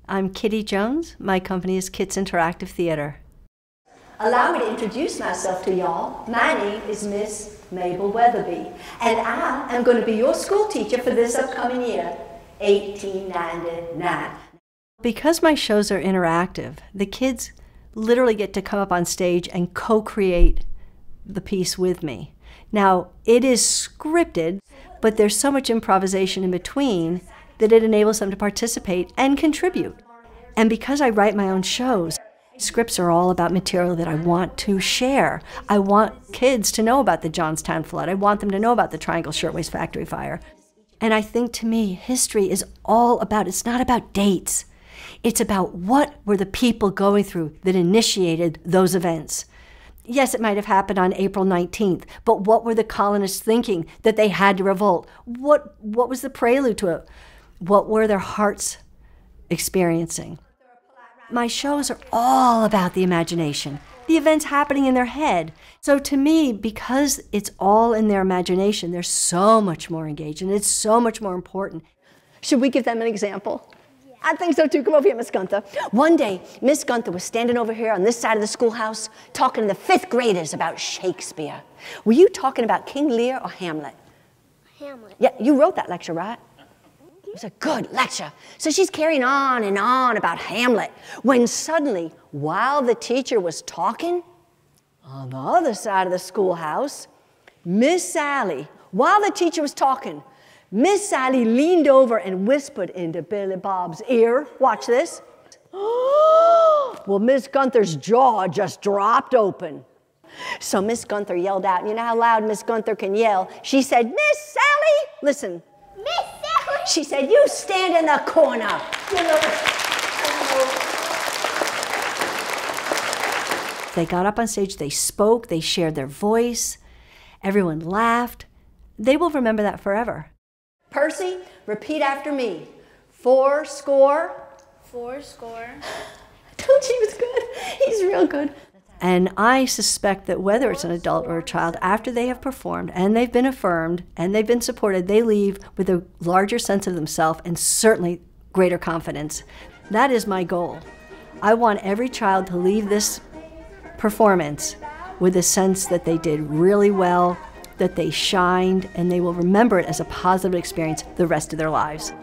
I'm Kitty Jones. My company is Kids Interactive Theater. Allow me to introduce myself to y'all. My name is Miss Mabel Weatherby, and I am going to be your school teacher for this upcoming year, 1899. Because my shows are interactive, the kids literally get to come up on stage and co-create the piece with me. Now, it is scripted, but there's so much improvisation in between that it enables them to participate and contribute. And because I write my own shows, scripts are all about material that I want to share. I want kids to know about the Johnstown flood. I want them to know about the Triangle Shirtwaist Factory fire. And I think, to me, history is all about, it's not about dates. It's about what were the people going through that initiated those events. Yes, it might have happened on April 19th, but what were the colonists thinking that they had to revolt? What was the prelude to it? What were their hearts experiencing? My shows are all about the imagination, the events happening in their head. So to me, because it's all in their imagination, they're so much more engaged, and it's so much more important. Should we give them an example? Yeah. I think so too. Come over here, Miss Gunther. One day, Miss Gunther was standing over here on this side of the schoolhouse talking to the 5th graders about Shakespeare. Were you talking about King Lear or Hamlet? Hamlet. Yeah, you wrote that lecture, right? It was a good lecture. So she's carrying on and on about Hamlet, when suddenly, while the teacher was talking, on the other side of the schoolhouse, Miss Sally, while the teacher was talking, Miss Sally leaned over and whispered into Billy Bob's ear. Watch this. Well, Miss Gunther's jaw just dropped open. So Miss Gunther yelled out, and you know how loud Miss Gunther can yell? She said, "Miss Sally," listen. Miss Sally. She said, "You stand in the corner." They got up on stage, they spoke, they shared their voice, everyone laughed. They will remember that forever. Percy, repeat after me. 4 4 score. I told you he was good. He's real good. And I suspect that whether it's an adult or a child, after they have performed and they've been affirmed and they've been supported, they leave with a larger sense of themselves and certainly greater confidence. That is my goal. I want every child to leave this performance with a sense that they did really well, that they shined, and they will remember it as a positive experience the rest of their lives.